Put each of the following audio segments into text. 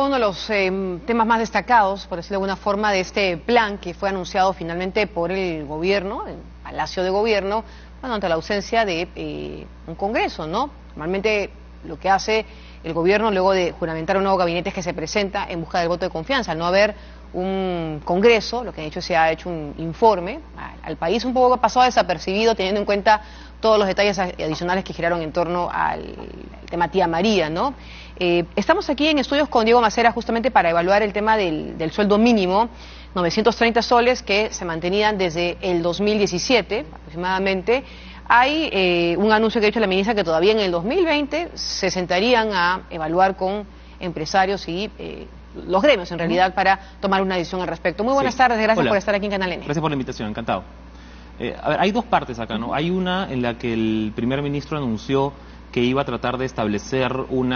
Uno de los temas más destacados, por decirlo de alguna forma, de este plan que fue anunciado finalmente por el gobierno, el Palacio de Gobierno, bueno, ante la ausencia de un Congreso, ¿no? Normalmente lo que hace el gobierno luego de juramentar un nuevo gabinete es que se presenta en busca del voto de confianza. Al no haber un Congreso, lo que han hecho se ha hecho un informe al país, un poco pasado desapercibido, teniendo en cuenta todos los detalles adicionales que giraron en torno al tema Tía María, ¿no? Estamos aquí en estudios con Diego Macera justamente para evaluar el tema del sueldo mínimo, 930 soles que se mantenían desde el 2017 aproximadamente. Hay un anuncio que ha hecho la ministra que todavía en el 2020 se sentarían a evaluar con empresarios y los gremios en realidad para tomar una decisión al respecto. Muy buenas tardes, gracias por estar aquí en Canal N. Gracias por la invitación, encantado. A ver, hay dos partes acá, ¿no? Hay una en la que el primer ministro anunció que iba a tratar de establecer un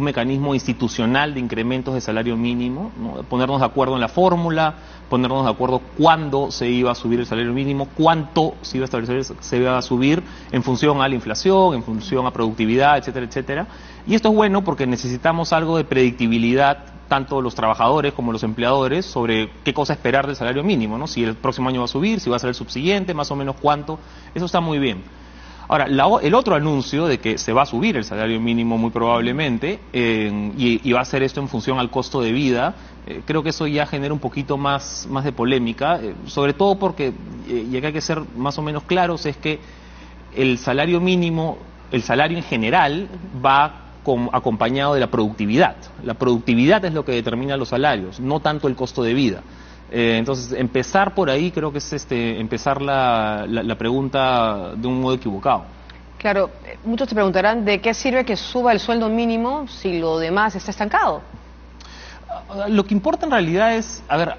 mecanismo institucional de incrementos de salario mínimo, ¿no? Ponernos de acuerdo en la fórmula, ponernos de acuerdo cuándo se iba a subir el salario mínimo, cuánto se iba a establecer, se iba a subir en función a la inflación, en función a productividad, etcétera, etcétera. Y esto es bueno porque necesitamos algo de predictibilidad, tanto los trabajadores como los empleadores, sobre qué cosa esperar del salario mínimo, ¿no? Si el próximo año va a subir, si va a ser el subsiguiente, más o menos cuánto, eso está muy bien. Ahora, el otro anuncio de que se va a subir el salario mínimo muy probablemente y va a ser esto en función al costo de vida, creo que eso ya genera un poquito más de polémica, sobre todo porque, y acá hay que ser más o menos claros, es que el salario mínimo, el salario en general va acompañado de la productividad. La productividad es lo que determina los salarios, no tanto el costo de vida. Entonces, empezar por ahí creo que es empezar la pregunta de un modo equivocado. Claro, muchos te preguntarán de qué sirve que suba el sueldo mínimo si lo demás está estancado. Lo que importa en realidad es, a ver,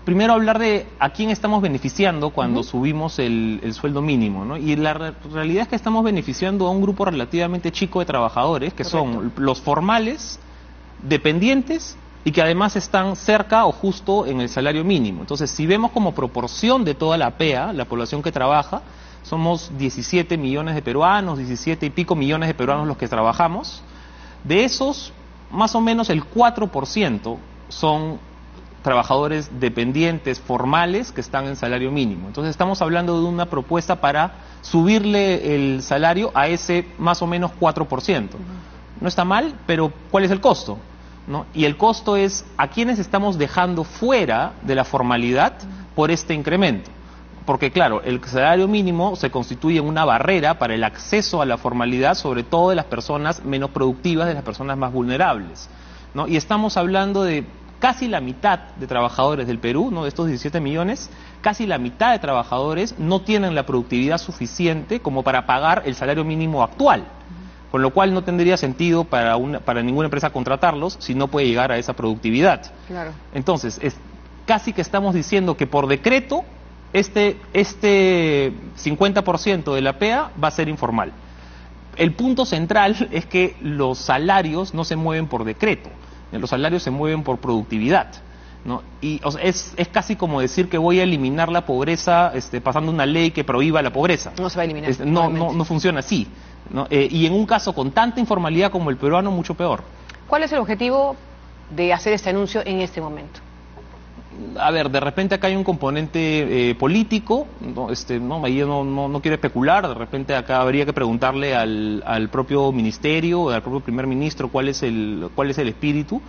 primero hablar de a quién estamos beneficiando cuando subimos el sueldo mínimo, ¿no? Y la realidad es que estamos beneficiando a un grupo relativamente chico de trabajadores, que son los formales, dependientes, y que además están cerca o justo en el salario mínimo. Entonces, si vemos como proporción de toda la PEA, la población que trabaja, somos 17 millones de peruanos, 17 y pico millones de peruanos los que trabajamos. De esos, más o menos el 4% son trabajadores dependientes formales que están en salario mínimo. Entonces, estamos hablando de una propuesta para subirle el salario a ese más o menos 4%. No está mal, pero ¿cuál es el costo? ¿No? Y el costo es a quienes estamos dejando fuera de la formalidad por este incremento. Porque claro, el salario mínimo se constituye en una barrera para el acceso a la formalidad, sobre todo de las personas menos productivas, de las personas más vulnerables, ¿no? Y estamos hablando de casi la mitad de trabajadores del Perú, ¿no? De estos 17 millones, casi la mitad de trabajadores no tienen la productividad suficiente como para pagar el salario mínimo actual. Con lo cual no tendría sentido para ninguna empresa contratarlos si no puede llegar a esa productividad. Claro. Entonces, casi que estamos diciendo que por decreto este 50% de la PEA va a ser informal. El punto central es que los salarios no se mueven por decreto, los salarios se mueven por productividad, ¿no? Y o sea, es casi como decir que voy a eliminar la pobreza pasando una ley que prohíba la pobreza. No se va a eliminar. No funciona así, ¿no? Y en un caso con tanta informalidad como el peruano, mucho peor. ¿Cuál es el objetivo de hacer este anuncio en este momento? A ver, de repente acá hay un componente político, ¿no? Ahí no quiero especular, de repente acá habría que preguntarle al propio ministerio, al propio primer ministro cuál es el espíritu.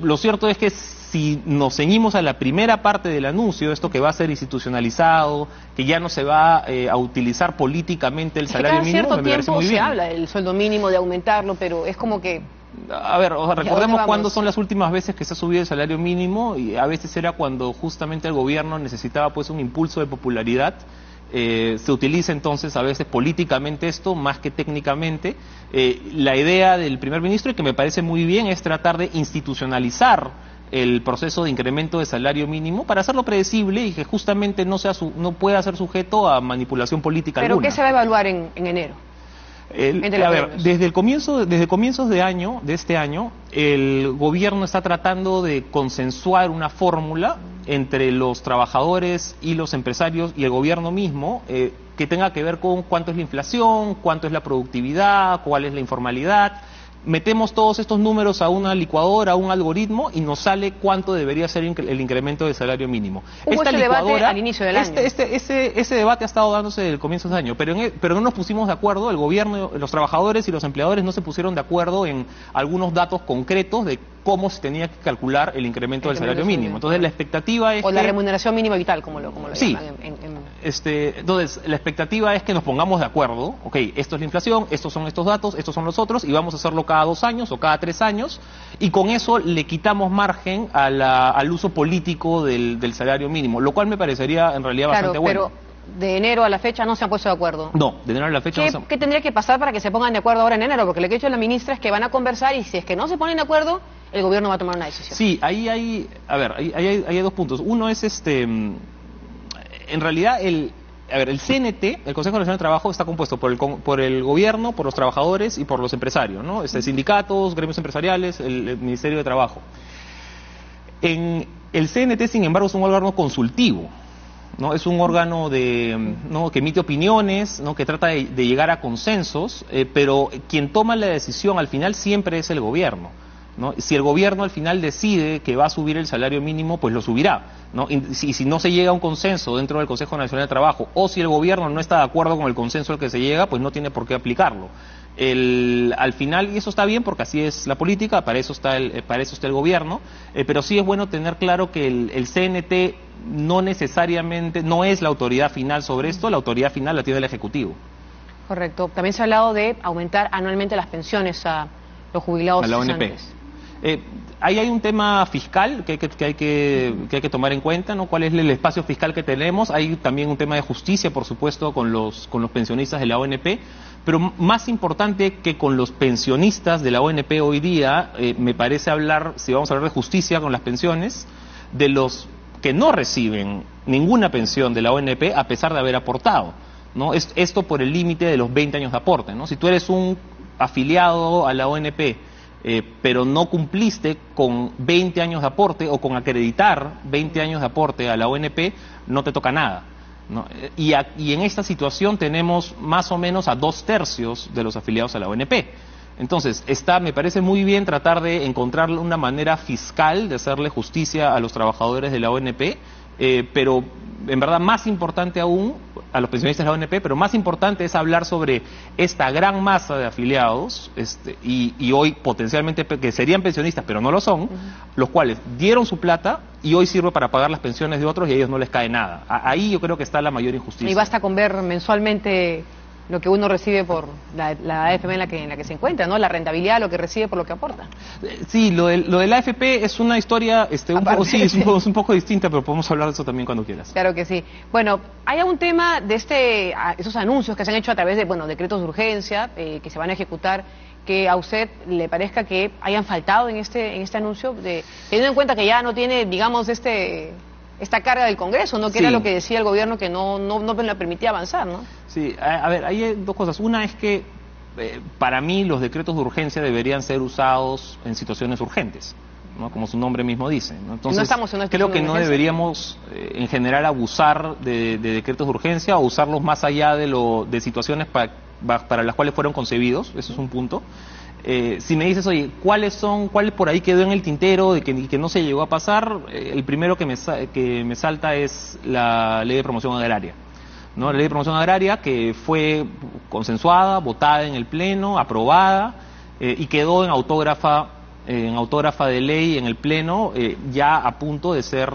Lo cierto es que si nos ceñimos a la primera parte del anuncio, esto que va a ser institucionalizado, que ya no se va a utilizar políticamente el salario mínimo, me parece muy bien. Se habla del sueldo mínimo, de aumentarlo, pero es como que... A ver, recordemos cuándo son las últimas veces que se ha subido el salario mínimo, y a veces era cuando justamente el gobierno necesitaba pues un impulso de popularidad. Se utiliza entonces a veces políticamente esto más que técnicamente. La idea del primer ministro, y que me parece muy bien, es tratar de institucionalizar el proceso de incremento de salario mínimo para hacerlo predecible y que justamente no pueda ser sujeto a manipulación política alguna. ¿Pero qué se va a evaluar en enero? A ver, desde comienzos de este año, el gobierno está tratando de consensuar una fórmula entre los trabajadores y los empresarios y el gobierno mismo que tenga que ver con cuánto es la inflación, cuánto es la productividad, cuál es la informalidad. metemos todos estos números a una licuadora, a un algoritmo, y nos sale cuánto debería ser el incremento del salario mínimo. Hubo ese debate al inicio del año. Ese debate ha estado dándose desde el comienzo del año, pero no nos pusimos de acuerdo, el gobierno, los trabajadores y los empleadores no se pusieron de acuerdo en algunos datos concretos de cómo se tenía que calcular el incremento del salario mínimo. Entonces la expectativa es o la remuneración mínima vital, como lo sí, llaman. Entonces la expectativa es que nos pongamos de acuerdo, ok, esto es la inflación, estos son estos datos, estos son los otros, y vamos a hacerlo cada 2 años o cada 3 años, y con eso le quitamos margen al uso político del salario mínimo, lo cual me parecería en realidad bastante bueno. Pero de enero a la fecha no se han puesto de acuerdo. No, de enero a la fecha no se han... ¿Qué tendría que pasar para que se pongan de acuerdo ahora en enero? Porque lo que ha dicho la ministra es que van a conversar y si es que no se ponen de acuerdo, el gobierno va a tomar una decisión. Sí, ahí hay 2 puntos. Uno es en realidad el CNT, el Consejo Nacional de Trabajo, está compuesto por el gobierno, por los trabajadores y por los empresarios, ¿no? Sindicatos, gremios empresariales, el Ministerio de Trabajo. El CNT, sin embargo, es un órgano consultivo, ¿no? Es un órgano ¿no? que emite opiniones, ¿no? Que trata de llegar a consensos, pero quien toma la decisión al final siempre es el gobierno, ¿no? Si el gobierno al final decide que va a subir el salario mínimo, pues lo subirá, ¿no? Y si no se llega a un consenso dentro del Consejo Nacional de Trabajo, o si el gobierno no está de acuerdo con el consenso al que se llega, pues no tiene por qué aplicarlo. Al final, y eso está bien porque así es la política, para eso está el gobierno, pero sí es bueno tener claro que el CNT no necesariamente, no es la autoridad final sobre esto, la autoridad final la tiene el Ejecutivo. Correcto. También se ha hablado de aumentar anualmente las pensiones a los jubilados a la ONP. Ahí hay un tema fiscal que hay que tomar en cuenta, ¿no? ¿Cuál es el espacio fiscal que tenemos? Hay también un tema de justicia, por supuesto, con los pensionistas de la ONP, pero más importante que con los pensionistas de la ONP hoy día, me parece hablar, si vamos a hablar de justicia con las pensiones, de los que no reciben ninguna pensión de la ONP a pesar de haber aportado, ¿no? Esto por el límite de los 20 años de aporte, ¿no? Si tú eres un afiliado a la ONP, pero no cumpliste con 20 años de aporte o con acreditar 20 años de aporte a la ONP, no te toca nada, ¿no? Y en esta situación tenemos más o menos a 2/3 de los afiliados a la ONP. Entonces, me parece muy bien tratar de encontrar una manera fiscal de hacerle justicia a los trabajadores de la ONP, pero en verdad más importante aún, a los pensionistas de la ONP, pero más importante es hablar sobre esta gran masa de afiliados, y hoy potencialmente que serían pensionistas, pero no lo son, los cuales dieron su plata y hoy sirve para pagar las pensiones de otros y a ellos no les cae nada. Ahí yo creo que está la mayor injusticia. Y basta con ver mensualmente lo que uno recibe por la AFP en la que se encuentra, ¿no? La rentabilidad, lo que recibe por lo que aporta. Sí, lo de la AFP es una historia es un poco distinta, pero podemos hablar de eso también cuando quieras. Claro que sí. Bueno, hay algún tema de esos anuncios que se han hecho a través de, decretos de urgencia que se van a ejecutar, que a usted le parezca que hayan faltado en este anuncio, teniendo en cuenta que ya no tiene, digamos, esta carga del Congreso, ¿no? Que era lo que decía el gobierno, que no le permitía avanzar, ¿no? Sí, a ver, hay 2 cosas. Una es que para mí los decretos de urgencia deberían ser usados en situaciones urgentes, ¿no? Como su nombre mismo dice, ¿no? Entonces, creo que no deberíamos en general abusar de decretos de urgencia o usarlos más allá de situaciones para las cuales fueron concebidos. Eso es un punto. Si me dices, oye, ¿cuál por ahí quedó en el tintero de que no se llegó a pasar? El primero que me salta es la Ley de Promoción Agraria, ¿no? La Ley de Promoción Agraria que fue consensuada, votada en el Pleno, aprobada, y quedó en autógrafa de ley en el Pleno, ya a punto de ser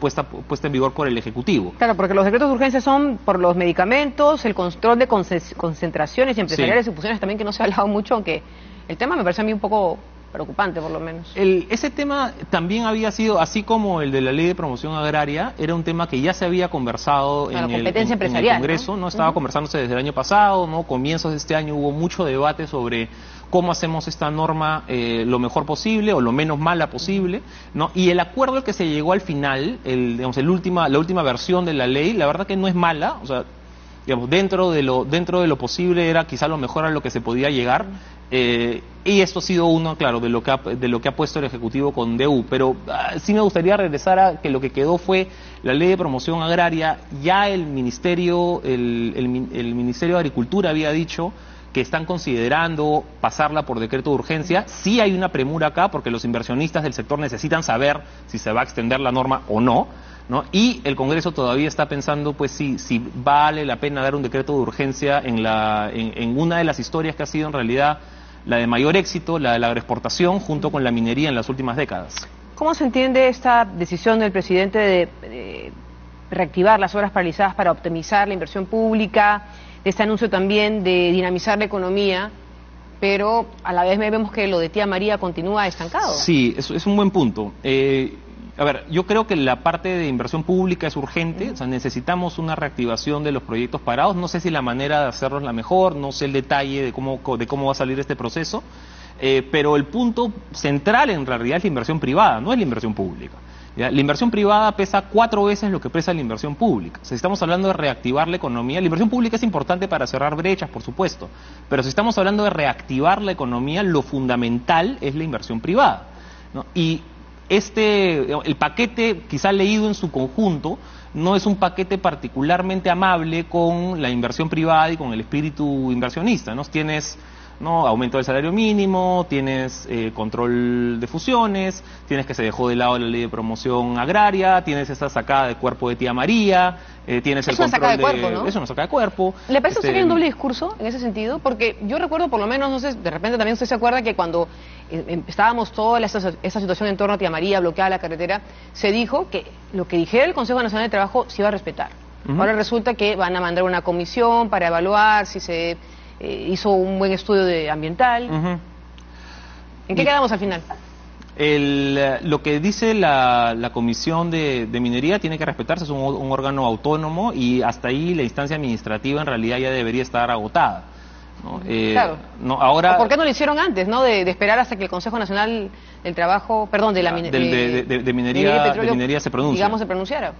puesta en vigor por el Ejecutivo. Claro, porque los decretos de urgencia son por los medicamentos, el control de concentraciones empresariales y fusiones también, que no se ha hablado mucho, aunque el tema me parece a mí un poco preocupante, por lo menos. Ese tema también había sido, así como el de la Ley de Promoción Agraria, era un tema que ya se había conversado en el Congreso, ¿no? Estaba conversándose desde el año pasado, ¿no? Comienzos de este año hubo mucho debate sobre cómo hacemos esta norma lo mejor posible o lo menos mala posible, ¿no? Y el acuerdo al que se llegó al final, la última versión de la ley, la verdad que no es mala, o sea, digamos, dentro de lo posible era quizá lo mejor a lo que se podía llegar, y esto ha sido uno, claro, de lo que ha puesto el Ejecutivo con DU, pero sí me gustaría regresar a que lo que quedó fue la Ley de Promoción Agraria. Ya el Ministerio de Agricultura había dicho que están considerando pasarla por decreto de urgencia. Sí hay una premura acá porque los inversionistas del sector necesitan saber si se va a extender la norma o no, ¿no? Y el Congreso todavía está pensando pues si vale la pena dar un decreto de urgencia en una de las historias que ha sido en realidad la de mayor éxito, la de la agroexportación, junto con la minería en las últimas décadas. ¿Cómo se entiende esta decisión del presidente de reactivar las obras paralizadas para optimizar la inversión pública, de este anuncio también de dinamizar la economía, pero a la vez vemos que lo de Tía María continúa estancado? Sí, es un buen punto. A ver, yo creo que la parte de inversión pública es urgente, o sea, necesitamos una reactivación de los proyectos parados. No sé si la manera de hacerlo es la mejor, no sé el detalle de cómo va a salir este proceso, pero el punto central en realidad es la inversión privada, no es la inversión pública. ¿Ya? La inversión privada pesa 4 veces lo que pesa la inversión pública. O sea, si estamos hablando de reactivar la economía, la inversión pública es importante para cerrar brechas, por supuesto, pero si estamos hablando de reactivar la economía, lo fundamental es la inversión privada, ¿no? Y el paquete, quizá leído en su conjunto, no es un paquete particularmente amable con la inversión privada y con el espíritu inversionista, ¿no? Tienes, ¿no?, aumento del salario mínimo, tienes control de fusiones, tienes que se dejó de lado la ley de promoción agraria, tienes esta sacada de cuerpo de Tía María, tienes el control sacada de cuerpo, ¿no? Es una sacada de cuerpo. ¿Le parece a usted que hay un doble discurso en ese sentido? Porque yo recuerdo, por lo menos, no sé, de repente también usted se acuerda que cuando estábamos toda esta situación en torno a Tía María, bloqueada la carretera, se dijo que lo que dijera el Consejo Nacional de Trabajo se iba a respetar. Ahora resulta que van a mandar una comisión para evaluar si se hizo un buen estudio ambiental. ¿En qué quedamos al final? Lo que dice la Comisión de Minería tiene que respetarse, es un órgano autónomo y hasta ahí la instancia administrativa en realidad ya debería estar agotada, ¿no? Claro. No, ahora, ¿por qué no lo hicieron antes, no? De esperar hasta que el Consejo Nacional del Trabajo, perdón, de la minería se pronuncie. Digamos, se pronunciara.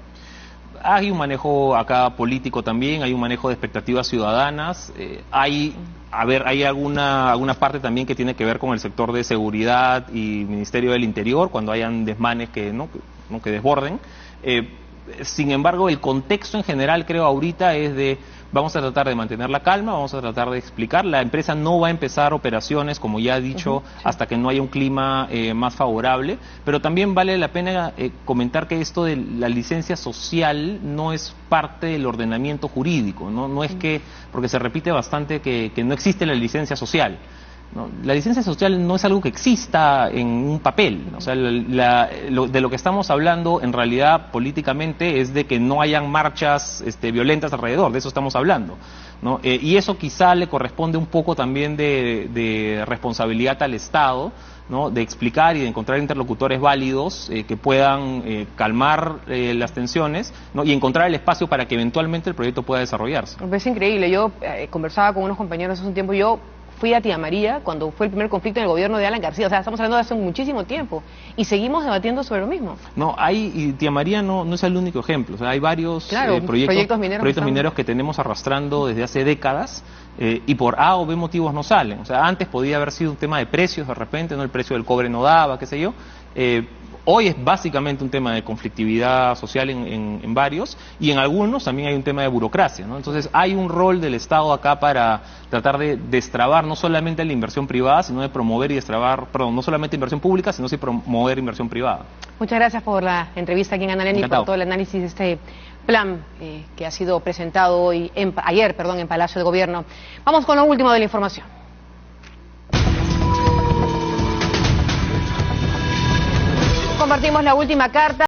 Hay un manejo acá político también, hay un manejo de expectativas ciudadanas, hay alguna parte también que tiene que ver con el sector de seguridad y Ministerio del Interior, cuando hayan desmanes que desborden. Sin embargo, el contexto en general, creo, ahorita es de vamos a tratar de mantener la calma, vamos a tratar de explicar. La empresa no va a empezar operaciones, como ya he dicho, sí, hasta que no haya un clima más favorable. Pero también vale la pena comentar que esto de la licencia social no es parte del ordenamiento jurídico, ¿no? No es que, porque se repite bastante que no existe la licencia social. ¿No? La licencia social no es algo que exista en un papel, o sea, de lo que estamos hablando en realidad políticamente es de que no hayan marchas violentas alrededor, de eso estamos hablando, ¿no? Y eso quizá le corresponde un poco también de responsabilidad al Estado, ¿no? De explicar y de encontrar interlocutores válidos que puedan calmar las tensiones, ¿no? Y encontrar el espacio para que eventualmente el proyecto pueda desarrollarse. Me parece increíble. Yo conversaba con unos compañeros hace un tiempo, yo fui a Tía María cuando fue el primer conflicto en el gobierno de Alan García, o sea, estamos hablando de hace muchísimo tiempo, y seguimos debatiendo sobre lo mismo. No, y Tía María no es el único ejemplo, o sea, hay varios proyectos mineros que tenemos arrastrando desde hace décadas, y por A o B motivos no salen. O sea, antes podía haber sido un tema de precios de repente, no, el precio del cobre no daba, qué sé yo. Hoy es básicamente un tema de conflictividad social en varios, y en algunos también hay un tema de burocracia, ¿no? Entonces hay un rol del Estado acá para tratar de destrabar no solamente la inversión privada, sino de promover y destrabar, perdón, no solamente inversión pública, sino sí promover inversión privada. Muchas gracias por la entrevista aquí en Analeni y por todo el análisis de este plan que ha sido presentado ayer en Palacio de Gobierno. Vamos con lo último de la información. Compartimos la última carta.